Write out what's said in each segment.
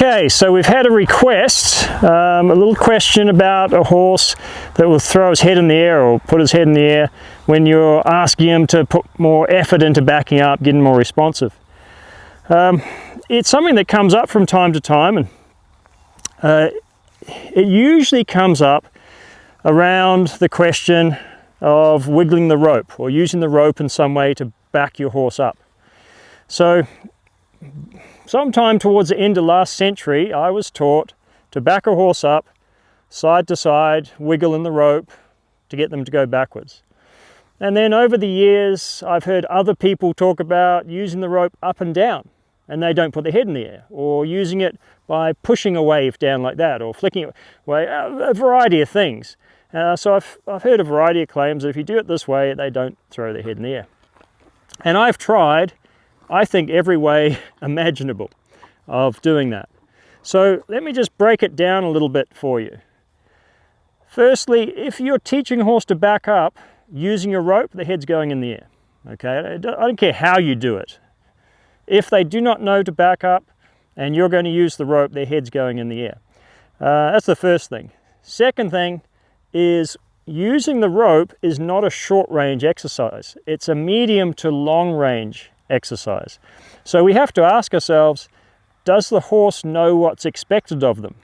Okay, so we've had a request, a little question about a horse that will throw his head in the air or put his head in the air when you're asking him to put more effort into backing up, getting more responsive. It's something that comes up from time to time, and it usually comes up around the question of wiggling the rope or using the rope in some way to back your horse up. So sometime towards the end of last century, I was taught to back a horse up side to side, wiggle in the rope to get them to go backwards. And then over the years, I've heard other people talk about using the rope up and down, and they don't put their head in the air, or using it by pushing a wave down like that, or flicking it away, a variety of things. So I've heard a variety of claims that if you do it this way, they don't throw their head in the air. And I've tried, I think, every way imaginable of doing that. So let me just break it down a little bit for you. Firstly, if you're teaching a horse to back up using a rope, the head's going in the air. Okay, I don't care how you do it. If they do not know to back up and you're going to use the rope, their head's going in the air. That's the first thing. Second thing is using the rope is not a short range exercise. It's a medium to long range exercise. So we have to ask ourselves, does the horse know what's expected of them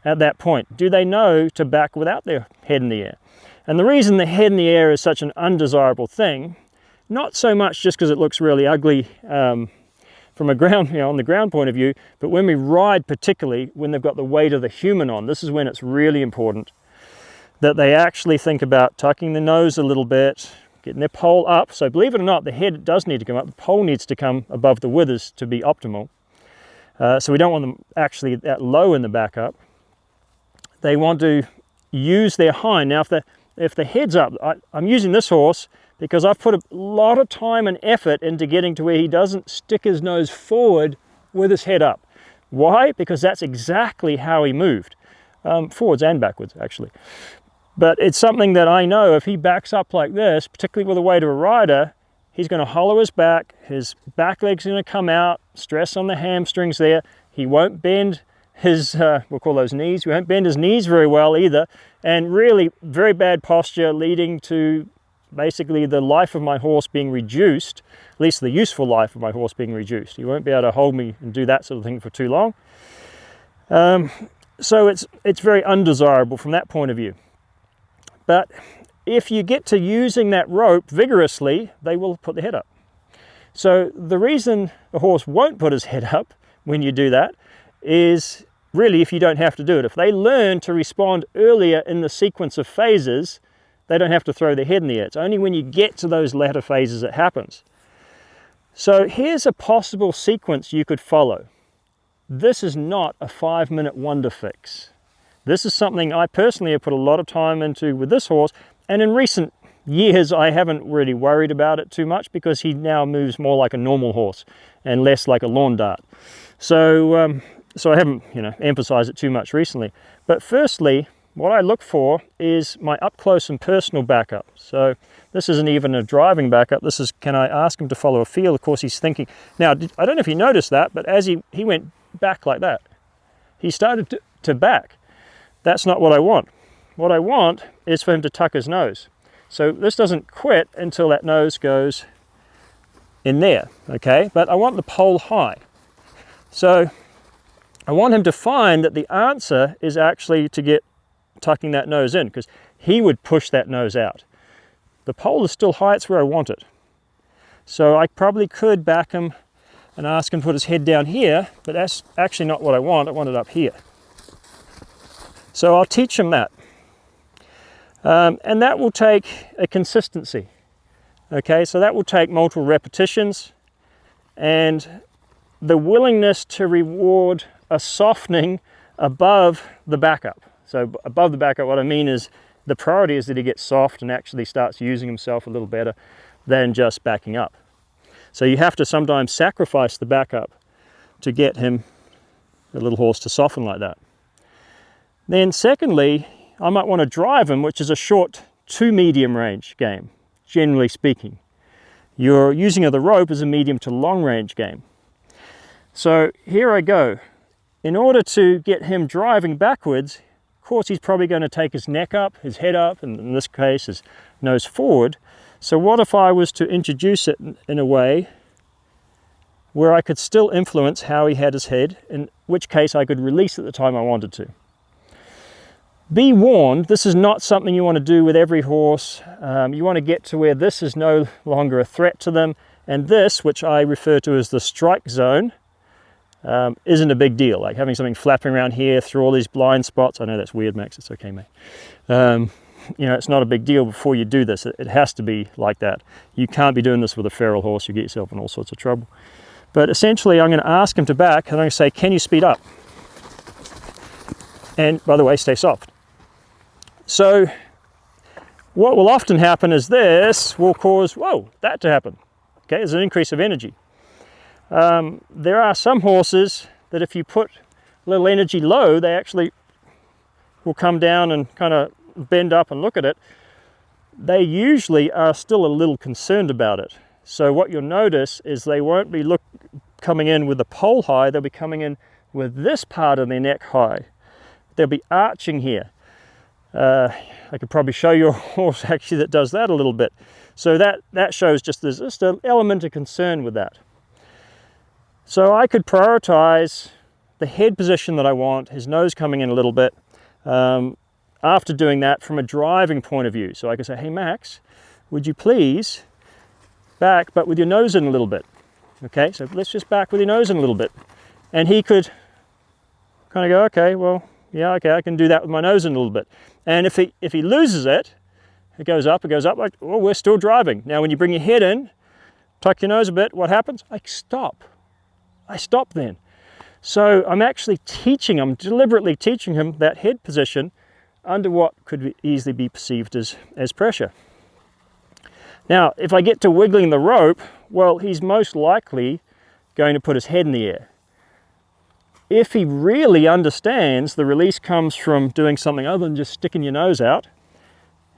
at that point? Do they know to back without their head in the air? And the reason the head in the air is such an undesirable thing, not so much just because it looks really ugly from a ground, on the ground point of view, but when we ride, particularly when they've got the weight of the human on, this is when it's really important that they actually think about tucking the nose a little bit, getting their pole up. So believe it or not, the head does need to come up. The pole needs to come above the withers to be optimal. So we don't want them actually that low in the back up. They want to use their hind. Now, if the head's up, I'm using this horse because I've put a lot of time and effort into getting to where he doesn't stick his nose forward with his head up. Why? Because that's exactly how he moved, forwards and backwards, actually. But it's something that I know if he backs up like this, particularly with the weight of a rider, he's going to hollow his back leg's going to come out, stress on the hamstrings there. He won't bend his, we'll call those knees, he won't bend his knees very well either, and really very bad posture leading to basically the life of my horse being reduced, at least the useful life of my horse being reduced. He won't be able to hold me and do that sort of thing for too long. So it's very undesirable from that point of view. But if you get to using that rope vigorously, they will put their head up. So the reason a horse won't put his head up when you do that is really if you don't have to do it. If they learn to respond earlier in the sequence of phases, they don't have to throw their head in the air. It's only when you get to those latter phases it happens. So here's a possible sequence you could follow. This is not a 5-minute wonder fix. This is something I personally have put a lot of time into with this horse, and in recent years I haven't really worried about it too much because he now moves more like a normal horse and less like a lawn dart. So I haven't emphasized it too much recently. But firstly, what I look for is my up close and personal backup. So this isn't even a driving backup. This is, can I ask him to follow a feel? Of course he's thinking. Now, I don't know if you noticed that, but as he went back like that, he started to back. That's not what I want. What I want is for him to tuck his nose. So this doesn't quit until that nose goes in there, okay? But I want the pole high. So I want him to find that the answer is actually to get tucking that nose in, because he would push that nose out. The pole is still high, it's where I want it. So I probably could back him and ask him to put his head down here, but that's actually not what I want it up here. So I'll teach him that. And that will take a consistency. Okay, so that will take multiple repetitions and the willingness to reward a softening above the backup. So above the backup, what I mean is the priority is that he gets soft and actually starts using himself a little better than just backing up. So you have to sometimes sacrifice the backup to get him, the little horse, to soften like that. Then secondly, I might want to drive him, which is a short to medium range game, generally speaking. Your using of the rope is a medium to long range game. So here I go. in order to get him driving backwards, of course he's probably going to take his neck up, his head up, and in this case his nose forward. So what if I was to introduce it in a way where I could still influence how he had his head, in which case I could release at the time I wanted to. Be warned, this is not something you want to do with every horse. You want to get to where this is no longer a threat to them, and this, which I refer to as the strike zone, isn't a big deal. Like having something flapping around here through all these blind spots. I know that's weird, Max, it's okay, mate. You know, it's not a big deal before you do this. It has to be like that. You can't be doing this with a feral horse. You get yourself in all sorts of trouble. But essentially, I'm going to ask him to back, and I'm going to say, can you speed up? And by the way, stay soft. So what will often happen is this will cause, that to happen. Okay, there's an increase of energy. There are some horses that if you put a little energy low, they actually will come down and kind of bend up and look at it. They usually are still a little concerned about it. So what you'll notice is they won't be coming in with the pole high, they'll be coming in with this part of their neck high. They'll be arching here. I could probably show you a horse actually that does that a little bit. So that shows there's just an element of concern with that. So I could prioritize the head position that I want, his nose coming in a little bit, after doing that from a driving point of view. So I could say, hey Max, would you please back, but with your nose in a little bit. Okay, so let's just back with your nose in a little bit. And he could kind of go, okay, well, yeah, okay, I can do that with my nose in a little bit. And if he loses it, it goes up, like, oh, we're still driving. Now, when you bring your head in, tuck your nose a bit, what happens? I stop. I stop then. So I'm actually I'm deliberately teaching him that head position under what could easily be perceived as pressure. Now, if I get to wiggling the rope, well, he's most likely going to put his head in the air. If he really understands the release comes from doing something other than just sticking your nose out,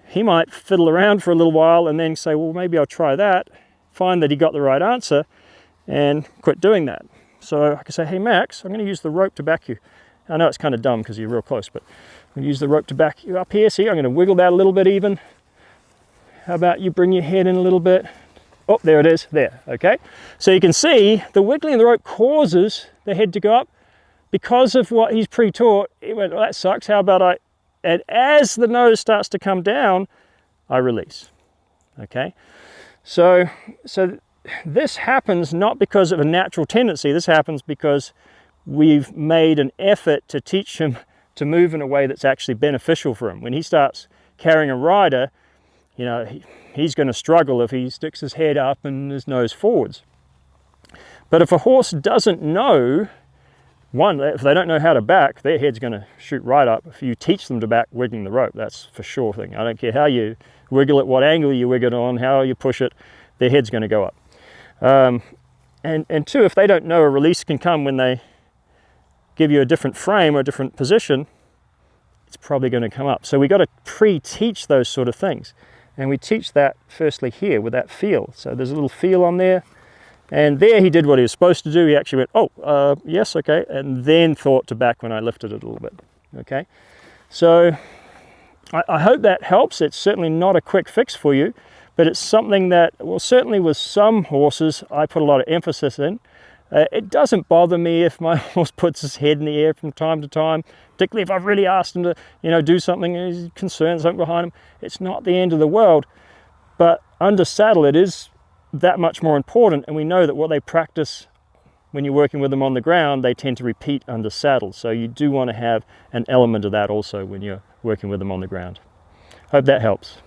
he might fiddle around for a little while and then say, well, maybe I'll try that, find that he got the right answer, and quit doing that. So I can say, hey, Max, I'm going to use the rope to back you. I know it's kind of dumb because you're real close, but I'm going to use the rope to back you up here. See, I'm going to wiggle that a little bit even. How about you bring your head in a little bit? Oh, there it is, there, okay? So you can see the wiggling of the rope causes the head to go up. Because of what he's pre-taught, he went, well, that sucks, how about and as the nose starts to come down, I release, okay? So this happens not because of a natural tendency, this happens because we've made an effort to teach him to move in a way that's actually beneficial for him. When he starts carrying a rider, you know, he's going to struggle if he sticks his head up and his nose forwards. But if a horse doesn't know, if they don't know how to back, their head's going to shoot right up. If you teach them to back wiggling the rope, that's for sure thing. I don't care how you wiggle it, what angle you wiggle it on, how you push it, their head's going to go up. And two, if they don't know a release can come when they give you a different frame or a different position, it's probably going to come up. So we got to pre-teach those sort of things. And we teach that firstly here with that feel. So there's a little feel on there. And there he did what he was supposed to do. He actually went, yes, okay. And then thought to back when I lifted it a little bit, okay? So I hope that helps. It's certainly not a quick fix for you, but it's something that, well, certainly with some horses, I put a lot of emphasis in. It doesn't bother me if my horse puts his head in the air from time to time, particularly if I've really asked him to, do something, he's concerned, something behind him. It's not the end of the world, but under saddle, it is that much more important. And we know that what they practice when you're working with them on the ground, they tend to repeat under saddle. So you do want to have an element of that also when you're working with them on the ground. Hope that helps.